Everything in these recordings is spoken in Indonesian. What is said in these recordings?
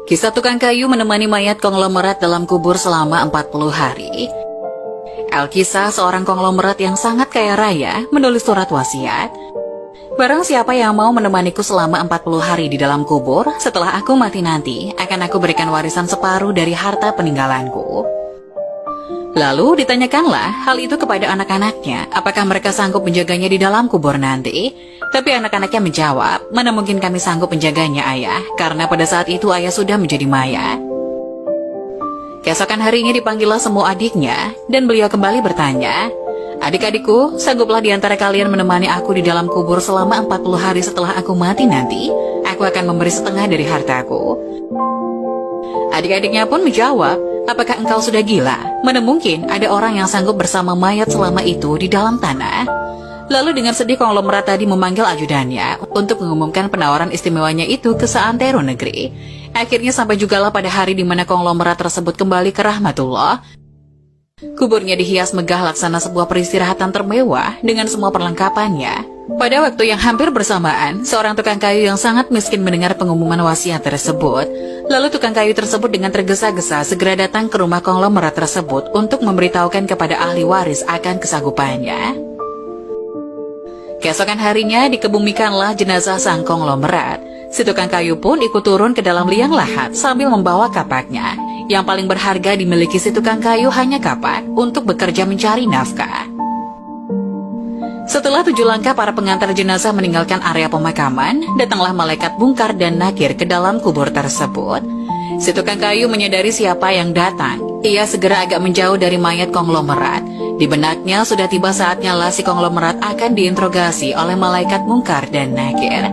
Kisah tukang kayu menemani mayat konglomerat dalam kubur selama 40 hari. Alkisah, seorang konglomerat yang sangat kaya raya, menulis surat wasiat. Barang siapa yang mau menemaniku selama 40 hari di dalam kubur, setelah aku mati nanti, akan aku berikan warisan separuh dari harta peninggalanku. Lalu ditanyakanlah hal itu kepada anak-anaknya, apakah mereka sanggup menjaganya di dalam kubur nanti. Tapi anak-anaknya menjawab, mana mungkin kami sanggup menjaganya ayah, karena pada saat itu ayah sudah menjadi mayat. Keesokan harinya dipanggillah semua adiknya, dan beliau kembali bertanya, adik-adikku, sangguplah di antara kalian menemani aku di dalam kubur selama 40 hari setelah aku mati nanti, aku akan memberi setengah dari hartaku. Adik-adiknya pun menjawab, apakah engkau sudah gila? Mana mungkin ada orang yang sanggup bersama mayat selama itu di dalam tanah? Lalu dengan sedih konglomerat tadi memanggil ajudannya untuk mengumumkan penawaran istimewanya itu ke seantero negeri. Akhirnya sampai jugalah pada hari di mana konglomerat tersebut kembali ke rahmatullah. Kuburnya dihias megah laksana sebuah peristirahatan termewah dengan semua perlengkapannya. Pada waktu yang hampir bersamaan, seorang tukang kayu yang sangat miskin mendengar pengumuman wasiat tersebut. Lalu tukang kayu tersebut dengan tergesa-gesa segera datang ke rumah konglomerat tersebut untuk memberitahukan kepada ahli waris akan kesanggupannya. Keesokan harinya dikebumikanlah jenazah sang konglomerat. Si tukang kayu pun ikut turun ke dalam liang lahat sambil membawa kapaknya. Yang paling berharga dimiliki si tukang kayu hanya kapak untuk bekerja mencari nafkah. Setelah 7 langkah para pengantar jenazah meninggalkan area pemakaman, datanglah malaikat Mungkar dan Nakir ke dalam kubur tersebut. Si tukang kayu menyadari siapa yang datang. Ia segera agak menjauh dari mayat konglomerat. Di benaknya sudah tiba saatnya lah si konglomerat akan diinterogasi oleh malaikat Mungkar dan Nakir.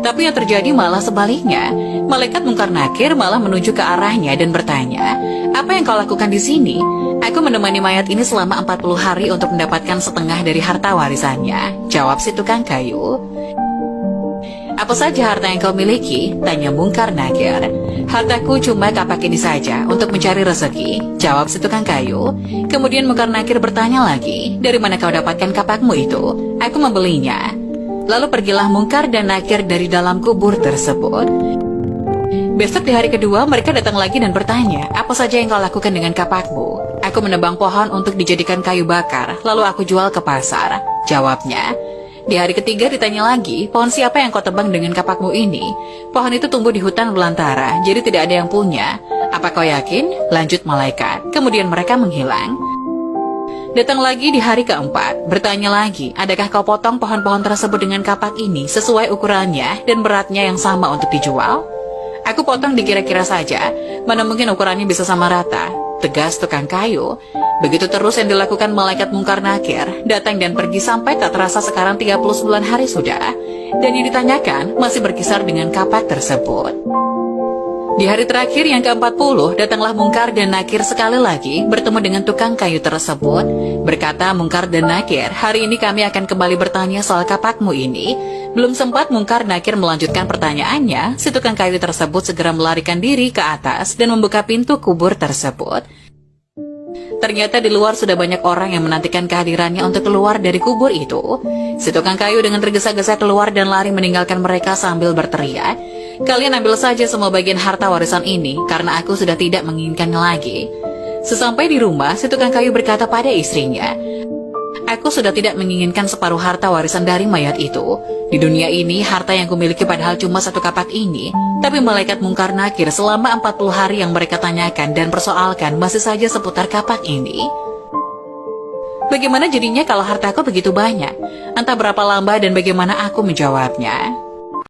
Tapi yang terjadi malah sebaliknya. Malaikat Mungkar Nakir malah menuju ke arahnya dan bertanya, apa yang kau lakukan di sini? Aku menemani mayat ini selama 40 hari untuk mendapatkan setengah dari harta warisannya, jawab si tukang kayu. Apa saja harta yang kau miliki? Tanya Mungkar Nakir. Hartaku cuma kapak ini saja untuk mencari rezeki, jawab si tukang kayu. Kemudian Mungkar Nakir bertanya lagi, dari mana kau dapatkan kapakmu itu? Aku membelinya. Lalu pergilah Mungkar dan Nakir dari dalam kubur tersebut. Besok di hari kedua mereka datang lagi dan bertanya, apa saja yang kau lakukan dengan kapakmu? Aku menebang pohon untuk dijadikan kayu bakar, lalu aku jual ke pasar, jawabnya. Di hari ketiga ditanya lagi, pohon siapa yang kau tebang dengan kapakmu ini? Pohon itu tumbuh di hutan belantara, jadi tidak ada yang punya. Apa kau yakin? Lanjut malaikat. Kemudian mereka menghilang. Datang lagi di hari keempat, bertanya lagi, adakah kau potong pohon-pohon tersebut dengan kapak ini sesuai ukurannya dan beratnya yang sama untuk dijual? Aku potong dikira-kira saja, mana mungkin ukurannya bisa sama rata, tegas tukang kayu. Begitu terus yang dilakukan malaikat Mungkar Nakir, datang dan pergi sampai tak terasa sekarang 39 hari sudah. Dan yang ditanyakan masih berkisar dengan kapak tersebut. Di hari terakhir yang ke-40, datanglah Mungkar dan Nakir sekali lagi bertemu dengan tukang kayu tersebut. Berkata Mungkar dan Nakir, hari ini kami akan kembali bertanya soal kapakmu ini. Belum sempat Mungkar Nakir melanjutkan pertanyaannya, si tukang kayu tersebut segera melarikan diri ke atas dan membuka pintu kubur tersebut. Ternyata di luar sudah banyak orang yang menantikan kehadirannya untuk keluar dari kubur itu. Si tukang kayu dengan tergesa-gesa keluar dan lari meninggalkan mereka sambil berteriak, kalian ambil saja semua bagian harta warisan ini, karena aku sudah tidak menginginkannya lagi. Sesampai di rumah, si tukang kayu berkata pada istrinya, aku sudah tidak menginginkan separuh harta warisan dari mayat itu. Di dunia ini, harta yang kumiliki padahal cuma satu kapak ini. Tapi malaikat Mungkar Nakir selama 40 hari yang mereka tanyakan dan persoalkan masih saja seputar kapak ini. Bagaimana jadinya kalau hartaku begitu banyak? Entah berapa lama dan bagaimana aku menjawabnya.